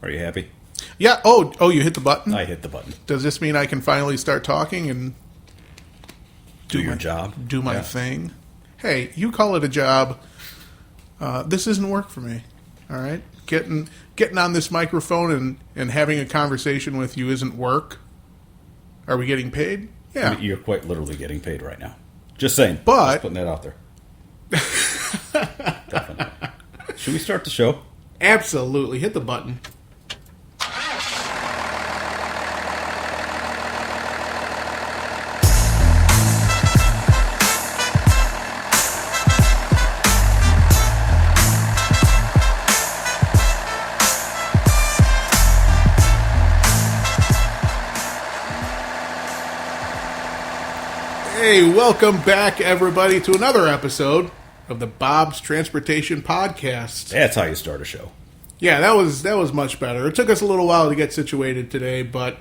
Are you happy? Yeah. Oh, you hit the button? I hit the button. Does this mean I can finally start talking and Do your job? Do my thing? Hey, you call it a job. This isn't work for me. All right? Getting on this microphone and having a conversation with you isn't work. Are we getting paid? Yeah. I mean, you're quite literally getting paid right now. Just saying. But Just putting that out there. Definitely. Should we start the show? Absolutely. Hit the button. Hey, welcome back, everybody, to another episode of the Bob's Transportation Podcast. That's how you start a show. Yeah, that was much better. It took us a little while to get situated today, but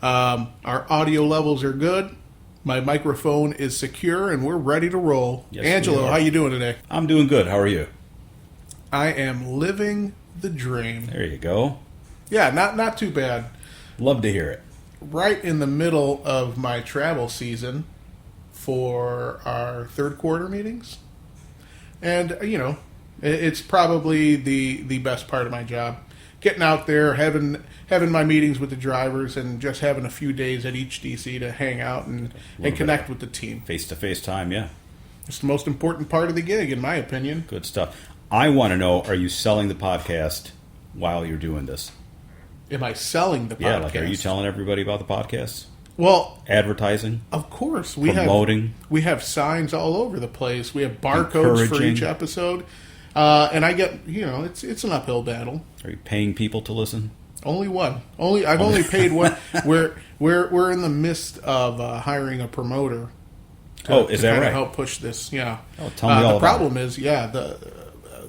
our audio levels are good. My microphone is secure, and we're ready to roll. Yes, Angelo, how you doing today? I'm doing good. How are you? I am living the dream. There you go. Yeah, not too bad. Love to hear it. Right in the middle of my travel season for our third quarter meetings. And, you know, it's probably the best part of my job. Getting out there, having my meetings with the drivers, and just having a few days at each DC to hang out and connect with the team. Face-to-face time, yeah. It's the most important part of the gig, in my opinion. Good stuff. I want to know, are you selling the podcast while you're doing this? Am I selling the podcast? Yeah, like are you telling everybody about the podcast? Well, advertising? Of course. Promoting? We have signs all over the place. We have barcodes for each episode. And I get, you know, it's an uphill battle. Are you paying people to listen? Only one. I've only paid one. We're in the midst of hiring a promoter. Is that right? Help push this. Yeah. Oh, tell me all about it. The problem is,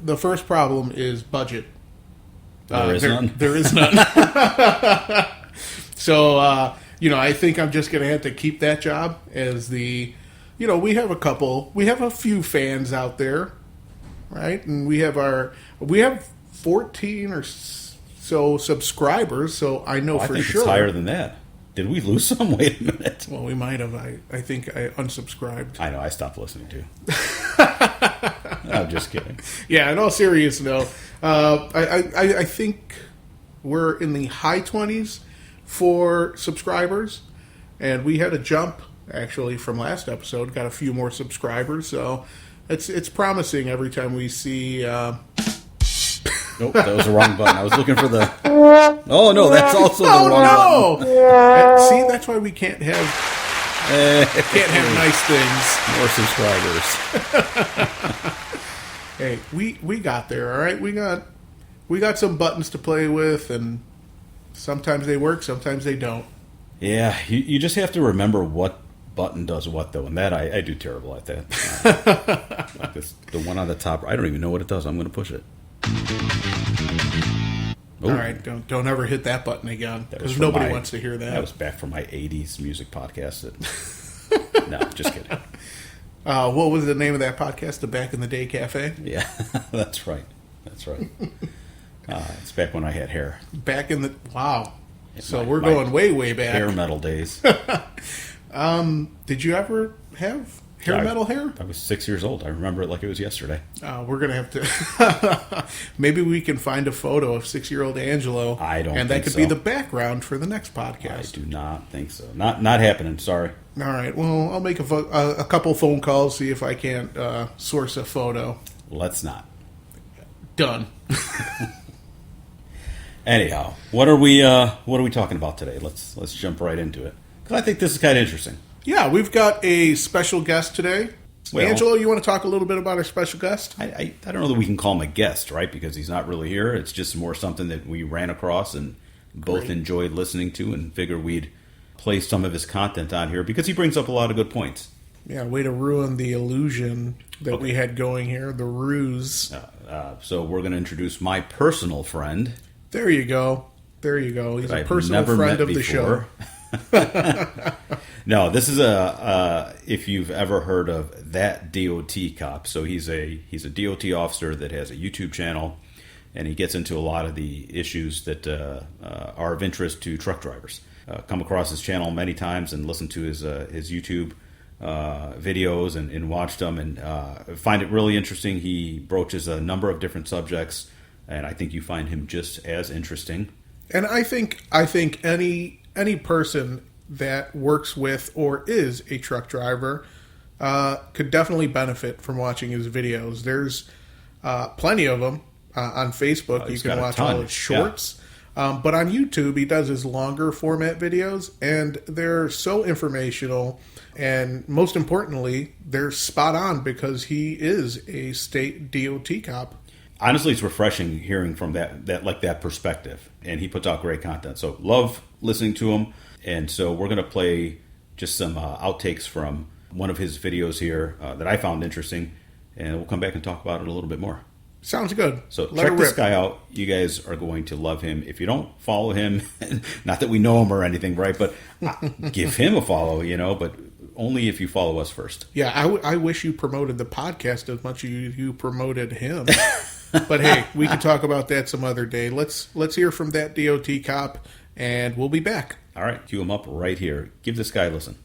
the first problem is budget. There is none. There is none. So, you know, I think I'm just going to have to keep that job as we have a few fans out there, right? And we have 14 or so subscribers, so I know for I think sure. It's higher than that. Did we lose some? Wait a minute. Well, we might have. I think I unsubscribed. I know, I stopped listening too. I'm just kidding. Yeah, in all seriousness, no. I think we're in the high 20s for subscribers, and we had a jump actually from last episode. Got a few more subscribers, so it's promising every time we see. Nope, that was the wrong button. I was looking for the. Oh no, that's also the wrong button. See, that's why we can't have nice things. More subscribers. Hey, we got there, all right. We got some buttons to play with, and sometimes they work, sometimes they don't. Yeah, you just have to remember what button does what, though, and that I do terrible at that. Like this, the one on the top, I don't even know what it does. I'm going to push it. All right, don't ever hit that button again, because nobody wants to hear that. That was back from my 80s music podcast. No, just kidding. What was the name of that podcast? The Back in the Day Cafe? Yeah, that's right. It's back when I had hair. Back in the... Wow. So we're going way, way back. Hair metal days. Did you ever have metal hair? I was 6 years old. I remember it like it was yesterday. We're going to have to... Maybe we can find a photo of 6-year-old Angelo. I don't think so. And that could be the background for the next podcast. I do not think so. Not happening, sorry. All right. Well, I'll make a couple phone calls, see if I can't source a photo. Let's not. Done. Anyhow, what are we talking about today? Let's jump right into it, because I think this is kind of interesting. Yeah, we've got a special guest today. Well, Angelo, you want to talk a little bit about our special guest? I don't know that we can call him a guest, right? Because he's not really here. It's just more something that we ran across and both enjoyed listening to, and figured we'd play some of his content on here because he brings up a lot of good points. Yeah, way to ruin the illusion that we had going here, the ruse. So we're going to introduce my personal friend. There you go. He's a personal friend of the show. No, this is if you've ever heard of That DOT Cop. So he's a DOT officer that has a YouTube channel and he gets into a lot of the issues that are of interest to truck drivers. Come across his channel many times and listened to his YouTube videos and watched them, and find it really interesting. He broaches a number of different subjects, and I think you find him just as interesting. And I think any person that works with or is a truck driver could definitely benefit from watching his videos. There's plenty of them on Facebook. You can watch all his shorts. Yeah. But on YouTube, he does his longer format videos, and they're so informational. And most importantly, they're spot on because he is a state DOT cop. Honestly, it's refreshing hearing from that perspective. And he puts out great content. So love listening to him. And so we're going to play just some outtakes from one of his videos here that I found interesting. And we'll come back and talk about it a little bit more. Sounds good. So check this guy out. You guys are going to love him. If you don't follow him, not that we know him or anything, right? But give him a follow, but only if you follow us first. Yeah, I wish you promoted the podcast as much as you promoted him. But hey, we can talk about that some other day. Let's hear from that DOT cop, and we'll be back. All right, cue him up right here. Give this guy a listen.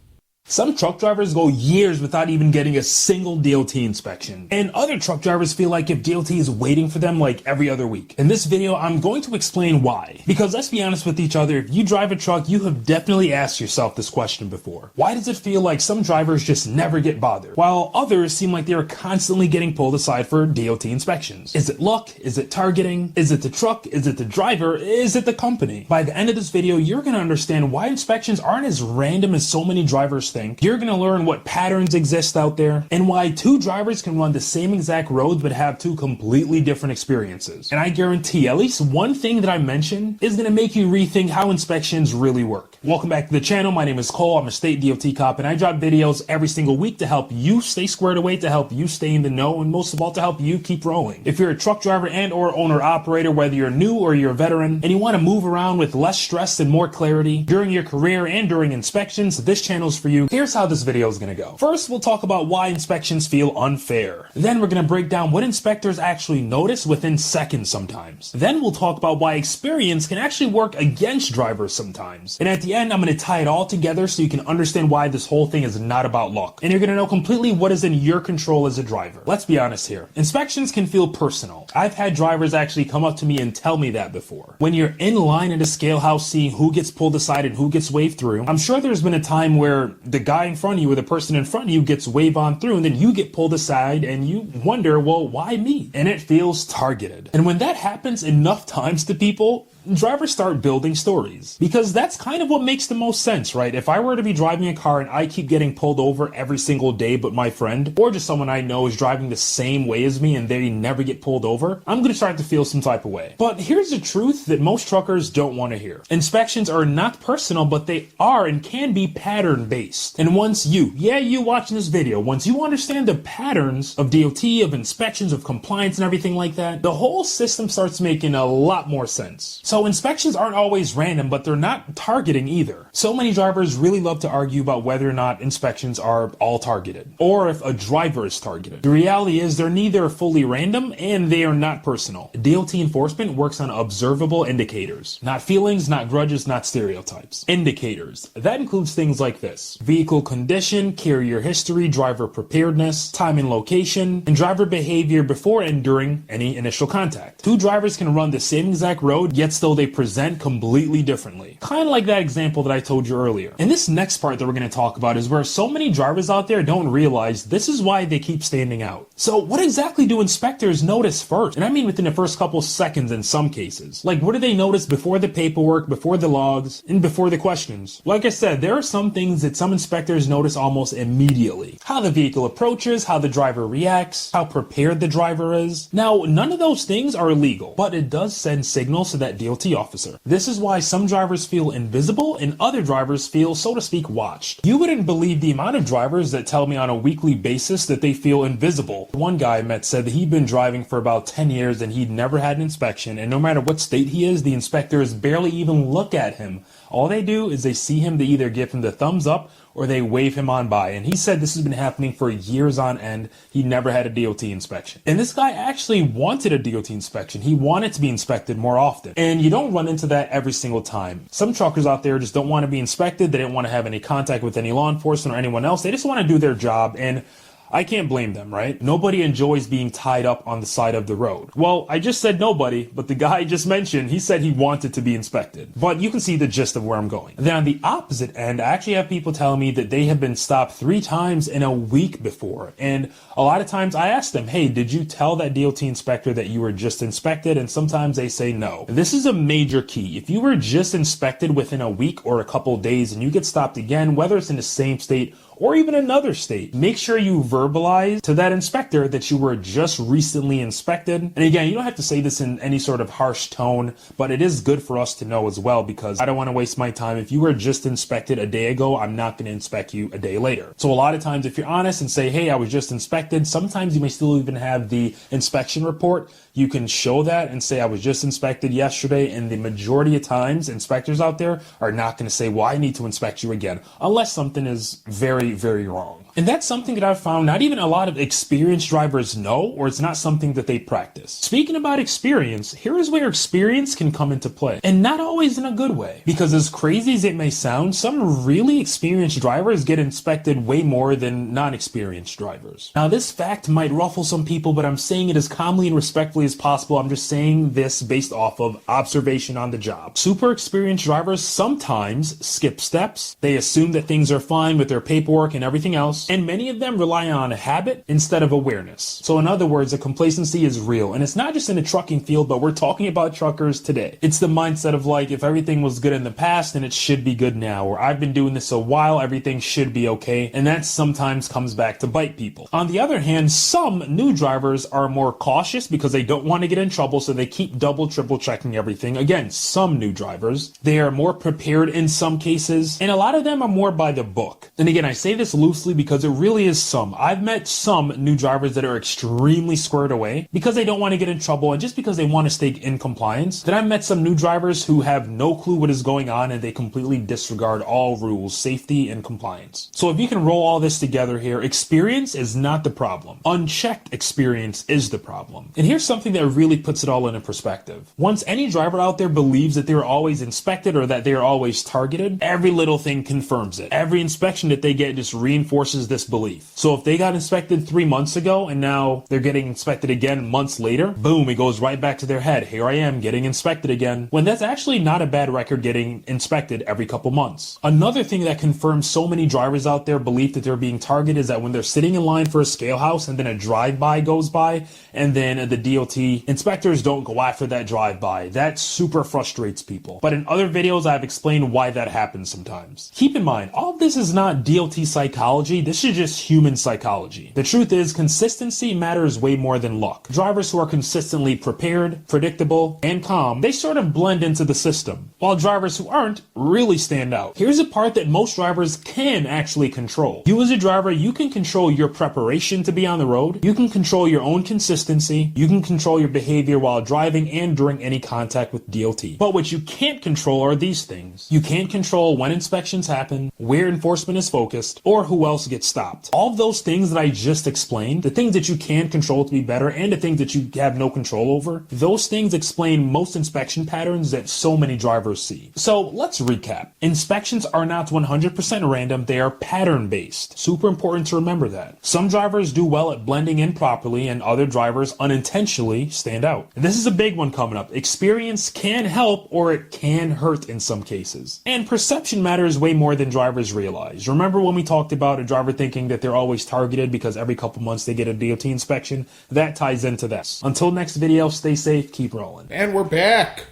Some truck drivers go years without even getting a single DOT inspection. And other truck drivers feel like if DOT is waiting for them like every other week. In this video, I'm going to explain why. Because let's be honest with each other, if you drive a truck, you have definitely asked yourself this question before. Why does it feel like some drivers just never get bothered, while others seem like they are constantly getting pulled aside for DOT inspections? Is it luck? Is it targeting? Is it the truck? Is it the driver? Is it the company? By the end of this video, you're going to understand why inspections aren't as random as so many drivers think. You're going to learn what patterns exist out there and why two drivers can run the same exact road but have two completely different experiences. And I guarantee at least one thing that I mention is going to make you rethink how inspections really work. Welcome back to the channel. My name is Cole. I'm a state DOT cop, and I drop videos every single week to help you stay squared away, to help you stay in the know, and most of all to help you keep rolling. If you're a truck driver and or owner operator, whether you're new or you're a veteran, and you want to move around with less stress and more clarity during your career and during inspections, this channel is for you. Here's how this video is going to go. First, we'll talk about why inspections feel unfair. Then we're going to break down what inspectors actually notice within seconds sometimes. Then we'll talk about why experience can actually work against drivers sometimes. And at the end, I'm going to tie it all together so you can understand why this whole thing is not about luck. And you're going to know completely what is in your control as a driver. Let's be honest here. Inspections can feel personal. I've had drivers actually come up to me and tell me that before. When you're in line at a scale house seeing who gets pulled aside and who gets waved through, I'm sure there's been a time where the guy in front of you or the person in front of you gets waved on through, and then you get pulled aside and you wonder, well, why me? And it feels targeted. And when that happens enough times to people, drivers start building stories, because that's kind of what makes the most sense, right? If I were to be driving a car and I keep getting pulled over every single day, but my friend or just someone I know is driving the same way as me and they never get pulled over, I'm going to start to feel some type of way. But here's the truth that most truckers don't want to hear. Inspections are not personal, but they are and can be pattern based. And once you watching this video, once you understand the patterns of DOT, of inspections, of compliance and everything like that, the whole system starts making a lot more sense. So inspections aren't always random, but they're not targeting either. So many drivers really love to argue about whether or not inspections are all targeted, or if a driver is targeted. The reality is they're neither fully random and they are not personal. DOT enforcement works on observable indicators. Not feelings, not grudges, not stereotypes. Indicators. That includes things like this: vehicle condition, carrier history, driver preparedness, time and location, and driver behavior before and during any initial contact. Two drivers can run the same exact road, yet still they present completely differently. Kind of like that example that I told you earlier. And this next part that we're going to talk about is where so many drivers out there don't realize this is why they keep standing out. So what exactly do inspectors notice first? And I mean within the first couple seconds in some cases. Like, what do they notice before the paperwork, before the logs, and before the questions? Like I said, there are some things that some inspectors notice almost immediately. How the vehicle approaches, how the driver reacts, how prepared the driver is. Now, none of those things are illegal, but it does send signals to that DOT officer. This is why some drivers feel invisible and other drivers feel, so to speak, watched. You wouldn't believe the amount of drivers that tell me on a weekly basis that they feel invisible. One guy I met said that he'd been driving for about 10 years and he'd never had an inspection, and no matter what state he is, the inspectors barely even look at him. All they do is they see him, they either give him the thumbs up or they wave him on by. And he said this has been happening for years on end. He never had a DOT inspection. And this guy actually wanted a DOT inspection. He wanted to be inspected more often. And you don't run into that every single time. Some truckers out there just don't want to be inspected. They didn't want to have any contact with any law enforcement or anyone else. They just want to do their job. And I can't blame them, right? Nobody enjoys being tied up on the side of the road. Well, I just said nobody, but the guy I just mentioned, he said he wanted to be inspected. But you can see the gist of where I'm going. Then on the opposite end, I actually have people telling me that they have been stopped 3 times in a week before. And a lot of times I ask them, hey, did you tell that DOT inspector that you were just inspected? And sometimes they say no. This is a major key. If you were just inspected within a week or a couple of days and you get stopped again, whether it's in the same state or even another state, make sure you verbalize to that inspector that you were just recently inspected. And again, you don't have to say this in any sort of harsh tone, but it is good for us to know as well, because I don't want to waste my time. If you were just inspected a day ago, I'm not going to inspect you a day later. So a lot of times, if you're honest and say, hey, I was just inspected, sometimes you may still even have the inspection report. You can show that and say, I was just inspected yesterday. And the majority of times, inspectors out there are not going to say, well, I need to inspect you again, unless something is very, very wrong. And that's something that I've found not even a lot of experienced drivers know, or it's not something that they practice. Speaking about experience, here is where experience can come into play, and not always in a good way. Because as crazy as it may sound, some really experienced drivers get inspected way more than non-experienced drivers. Now, this fact might ruffle some people, but I'm saying it as calmly and respectfully as possible. I'm just saying this based off of observation on the job. Super experienced drivers sometimes skip steps. They assume that things are fine with their paperwork and everything else. And many of them rely on habit instead of awareness. So in other words, the complacency is real. And it's not just in the trucking field, but we're talking about truckers today. It's the mindset of like, if everything was good in the past, then it should be good now. Or I've been doing this a while, everything should be okay. And that sometimes comes back to bite people. On the other hand, some new drivers are more cautious because they don't want to get in trouble. So they keep double, triple checking everything. Again, some new drivers, they are more prepared in some cases. And a lot of them are more by the book. And again, I say this loosely because it really is some. I've met some new drivers that are extremely squared away because they don't want to get in trouble and just because they want to stay in compliance. Then I've met some new drivers who have no clue what is going on and they completely disregard all rules, safety, and compliance. So if you can roll all this together here, experience is not the problem. Unchecked experience is the problem. And here's something that really puts it all into perspective. Once any driver out there believes that they're always inspected or that they're always targeted, every little thing confirms it. Every inspection that they get just reinforces this belief. So if they got inspected 3 months ago and now they're getting inspected again months later, boom, it goes right back to their head. Here I am getting inspected again. When that's actually not a bad record, getting inspected every couple months. Another thing that confirms so many drivers out there believe that they're being targeted is that when they're sitting in line for a scale house and then a drive-by goes by and then the DOT inspectors don't go after that drive-by. That super frustrates people. But in other videos, I've explained why that happens sometimes. Keep in mind, all of this is not DOT psychology. This is just human psychology. The truth is, consistency matters way more than luck. Drivers who are consistently prepared, predictable, and calm, they sort of blend into the system, while drivers who aren't really stand out. Here's a part that most drivers can actually control. You as a driver, you can control your preparation to be on the road. You can control your own consistency. You can control your behavior while driving and during any contact with DOT. But what you can't control are these things. You can't control when inspections happen, where enforcement is focused, or who else gets stopped. All of those things that I just explained, the things that you can control to be better and the things that you have no control over, those things explain most inspection patterns that so many drivers see. So let's recap. Inspections are not 100% random, they are pattern based. Super important to remember that. Some drivers do well at blending in properly and other drivers unintentionally stand out. And this is a big one coming up. Experience can help or it can hurt in some cases. And perception matters way more than drivers realize. Remember when we talked about a driver thinking that they're always targeted because every couple months they get a DOT inspection? That ties into this. Until next video, stay safe, keep rolling. And we're back.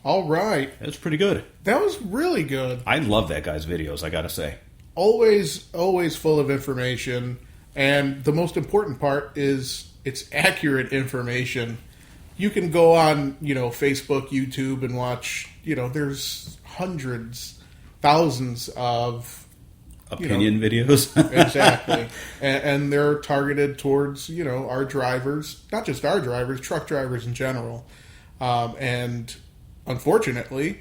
All right. That's pretty good. That was really good. I love that guy's videos, I gotta say. Always full of information. And the most important part is it's accurate information. You can go on, Facebook, YouTube, and watch, there's hundreds, thousands of Opinion videos. Exactly. And they're targeted towards, our drivers, not just our drivers, truck drivers in general. And unfortunately,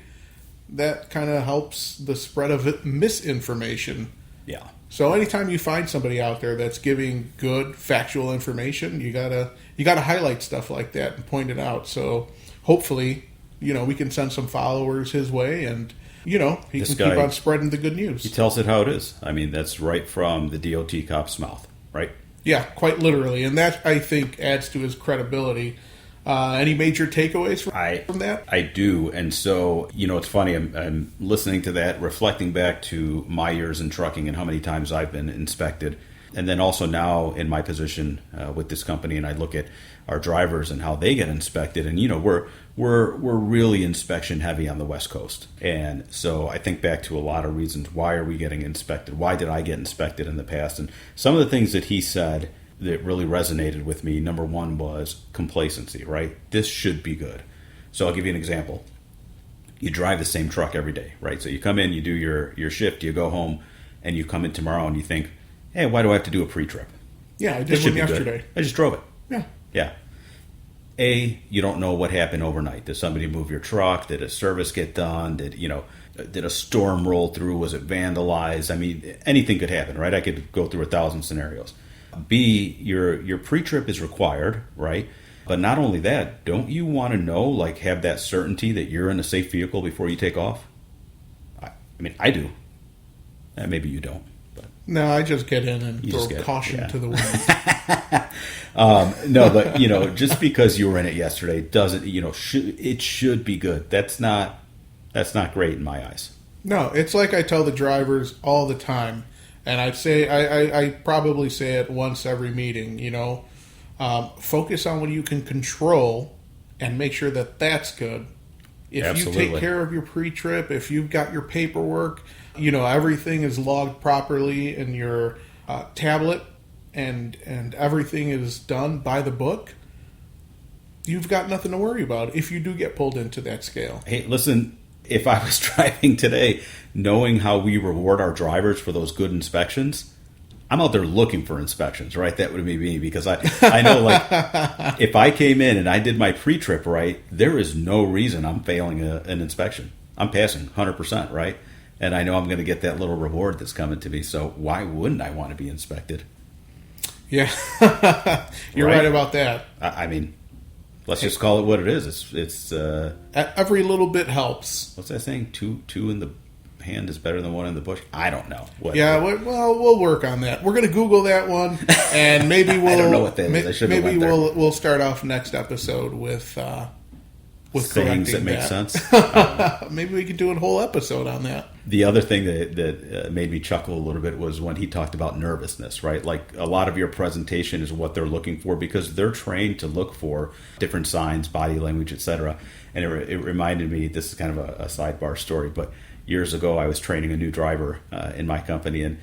that kind of helps the spread of misinformation. Yeah. So anytime you find somebody out there that's giving good factual information, you gotta highlight stuff like that and point it out. So hopefully, we can send some followers his way, and he This can guy, keep on spreading the good news. He tells it how it is. I mean, that's right from the DOT cop's mouth, right? Yeah, quite literally, and that I think adds to his credibility. Any major takeaways from that? I do, and so it's funny. I'm listening to that, reflecting back to my years in trucking and how many times I've been inspected, and then also now in my position with this company, and I look at our drivers and how they get inspected, and we're really inspection heavy on the West Coast, and so I think back to a lot of reasons why are we getting inspected? Why did I get inspected in the past? And some of the things that he said that really resonated with me, number one was complacency, right? This should be good. So I'll give you an example. You drive the same truck every day, right? So you come in, you do your shift, you go home, and you come in tomorrow and you think, hey, why do I have to do a pre-trip? Yeah, I This did should one be yesterday. good. I just drove it. Yeah. Yeah. You don't know what happened overnight. Did somebody move your truck? Did a service get done? Did a storm roll through? Was it vandalized? I mean, anything could happen, right? I could go through 1,000 scenarios. B, your pre-trip is required, right? But not only that, don't you want to know, have that certainty that you're in a safe vehicle before you take off? I mean, I do. Maybe you don't. But No, I just get in and throw caution to the wind. No, but just because you were in it yesterday doesn't, it should be good. That's not great in my eyes. No, it's like I tell the drivers all the time, and I probably say it once every meeting. Focus on what you can control, and make sure that that's good. If Absolutely. you take care of your pre-trip, if you've got your paperwork, everything is logged properly in your tablet, and everything is done by the book, you've got nothing to worry about if you do get pulled into that scale. Hey, listen, if I was driving today, knowing how we reward our drivers for those good inspections, I'm out there looking for inspections, right? That would be me, because I know, if I came in and I did my pre-trip right, there is no reason I'm failing an inspection. I'm passing 100%, right? And I know I'm going to get that little reward that's coming to me, so why wouldn't I want to be inspected? Yeah, you're right about that. I mean, let's just call it what it is. It's every little bit helps. What's that saying? Two in the hand is better than one in the bush. I don't know. We'll work on that. We're going to Google that one, and maybe we'll. I don't know what that is. I should have maybe went there. we'll start off next episode with sayings that make sense. Maybe we could do a whole episode on that. The other thing that made me chuckle a little bit was when he talked about nervousness, right? Like, a lot of your presentation is what they're looking for, because they're trained to look for different signs, body language, etc. And it reminded me, this is kind of a sidebar story, but years ago I was training a new driver in my company, and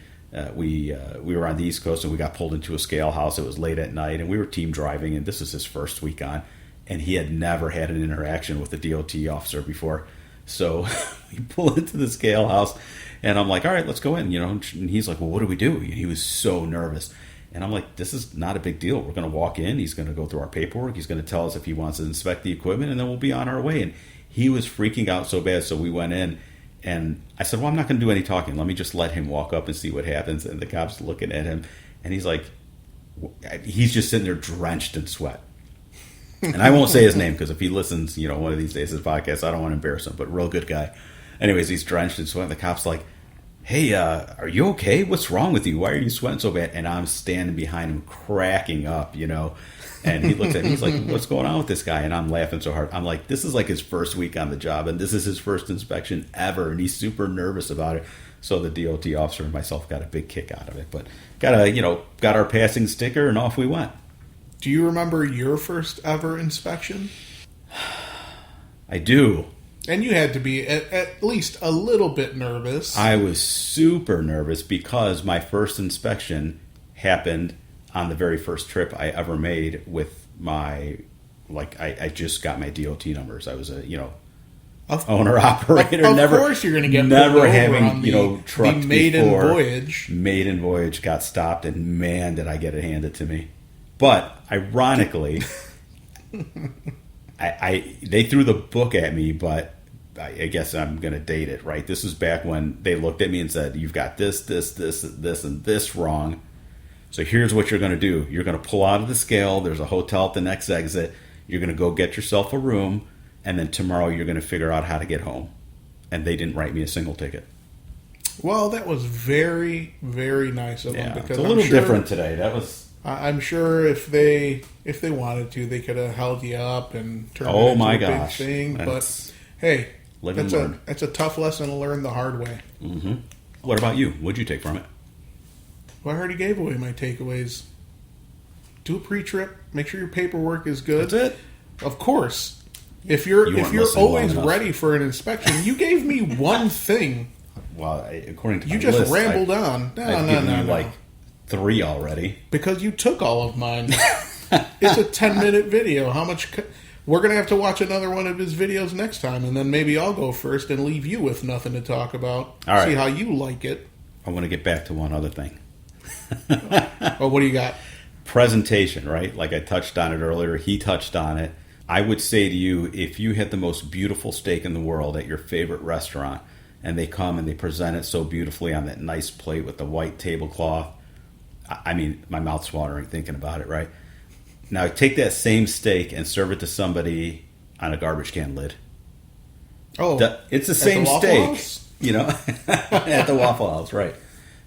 we were on the East Coast, and we got pulled into a scale house. It was late at night, and we were team driving, and this was his first week on, and he had never had an interaction with a DOT officer before. So we pull into the scale house, and I'm like, all right, let's go in, and he's like, well, what do we do? And he was so nervous. And I'm like, this is not a big deal. We're going to walk in. He's going to go through our paperwork. He's going to tell us if he wants to inspect the equipment, and then we'll be on our way. And he was freaking out so bad, so we went in, and I said, well, I'm not going to do any talking. Let me just let him walk up and see what happens. And the cop's looking at him, and he's like, he's just sitting there drenched in sweat. And I won't say his name, because if he listens, one of these days to this podcast, I don't want to embarrass him, but real good guy. Anyways, he's drenched in sweat, and the cop's like, hey, are you okay? What's wrong with you? Why are you sweating so bad? And I'm standing behind him cracking up, And he looks at me, he's like, what's going on with this guy? And I'm laughing so hard. I'm like, this is like his first week on the job, and this is his first inspection ever, and he's super nervous about it. So the DOT officer and myself got a big kick out of it. But got our passing sticker, and off we went. Do you remember your first ever inspection? I do. And you had to be at least a little bit nervous. I was super nervous, because my first inspection happened on the very first trip I ever made with my, I just got my DOT numbers. I was a, owner operator. Of course you're going to get never having, on the, trucked the maiden before. Voyage. Maiden voyage got stopped, and man, did I get it handed to me. But ironically, they threw the book at me, but I guess I'm going to date it, right? This was back when they looked at me and said, you've got this, and this wrong. So here's what you're going to do. You're going to pull out of the scale. There's a hotel at the next exit. You're going to go get yourself a room. And then tomorrow you're going to figure out how to get home. And they didn't write me a single ticket. Well, that was very, very nice of them. Yeah, Because it's a little different today. That was... I'm sure if they wanted to, they could have held you up and turned it into a big thing. But hey, that's a tough lesson to learn the hard way. Mm-hmm. What about you? What'd you take from it? Well, I already gave away my takeaways. Do a pre-trip. Make sure your paperwork is good. That's it. Of course. If you're always ready for an inspection, you gave me one thing. Well, according to you my just list, rambled on. I've given you like 3 already. Because you took all of mine. It's a 10-minute video. How much? We're going to have to watch another one of his videos next time, and then maybe I'll go first and leave you with nothing to talk about. All right. See how you like it. I want to get back to one other thing. Oh, what do you got? Presentation, right? Like I touched on it earlier. He touched on it. I would say to you, if you had the most beautiful steak in the world at your favorite restaurant, and they come and they present it so beautifully on that nice plate with the white tablecloth, I mean, my mouth's watering thinking about it, right? Now, take that same steak and serve it to somebody on a garbage can lid. Oh, it's the same steak, House? You know, at the Waffle House, right?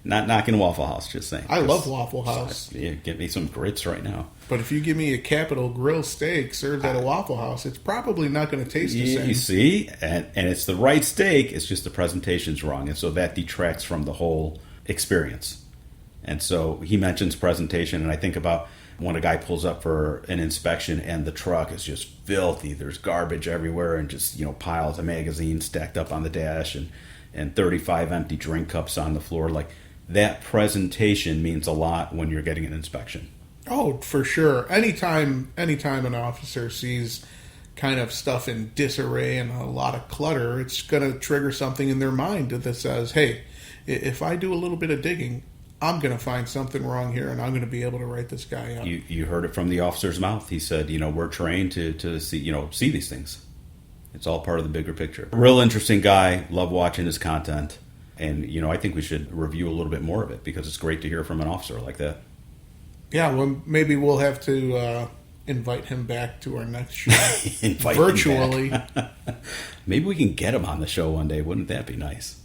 Not knocking Waffle House, just saying. I love Waffle House. Yeah, get me some grits right now. But if you give me a Capital Grille steak served at a Waffle House, it's probably not going to taste the same. You see, and it's the right steak. It's just the presentation's wrong, and so that detracts from the whole experience. And so he mentions presentation, and I think about when a guy pulls up for an inspection and the truck is just filthy. There's garbage everywhere and just, you know, piles of magazines stacked up on the dash and 35 empty drink cups on the floor. Like, that presentation means a lot when you're getting an inspection. Oh, for sure. Anytime an officer sees kind of stuff in disarray and a lot of clutter, it's going to trigger something in their mind that says, hey, if I do a little bit of digging, I'm going to find something wrong here, and I'm going to be able to write this guy up. You heard it from the officer's mouth. He said, you know, we're trained to see these things. It's all part of the bigger picture. Real interesting guy. Love watching his content. And, you know, I think we should review a little bit more of it because it's great to hear from an officer like that. Yeah, well, maybe we'll have to invite him back to our next show. Virtually. Maybe we can get him on the show one day. Wouldn't that be nice?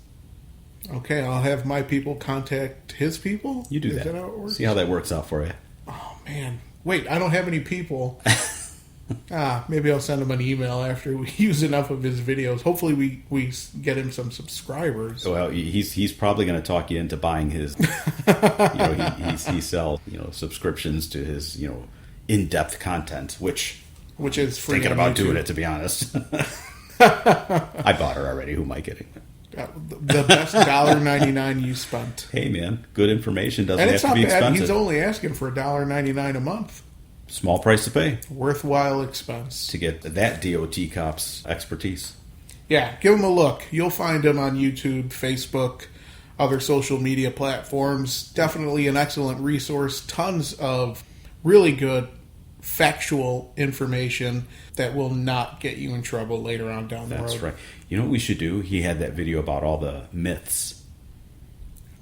Okay, I'll have my people contact his people. You do that. Is that how it works? See how that works out for you. Oh, man. Wait, I don't have any people. Maybe I'll send him an email after we use enough of his videos. Hopefully we get him some subscribers. Well, he's probably going to talk you into buying his, he sells, subscriptions to his, in-depth content, which is free. Thinking about doing it, to be honest. I bought her already. Who am I kidding? The best $1.99 you spent. Hey, man, good information doesn't and have it's to not be bad. expensive. He's only asking for $1.99 a month. Small price to pay. Worthwhile expense. To get that DOT cop's expertise. Yeah, give him a look. You'll find him on YouTube, Facebook, other social media platforms. Definitely an excellent resource. Tons of really good factual information that will not get you in trouble later on down the road. That's right. You know what we should do? He had that video about all the myths.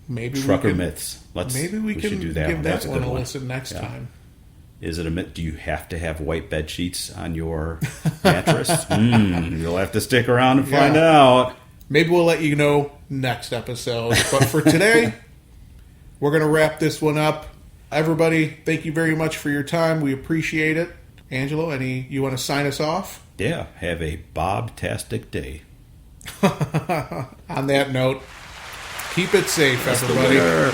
Maybe Trucker myths. Maybe we can do that. give That's that a one good a one. listen next time. Is it a myth? Do you have to have white bed sheets on your mattress? You'll have to stick around and find out. Maybe we'll let you know next episode. But for today, we're going to wrap this one up. Everybody, thank you very much for your time. We appreciate it. Angelo, you want to sign us off? Yeah, have a Bob-tastic day. On that note, keep it safe, That's everybody. the winner.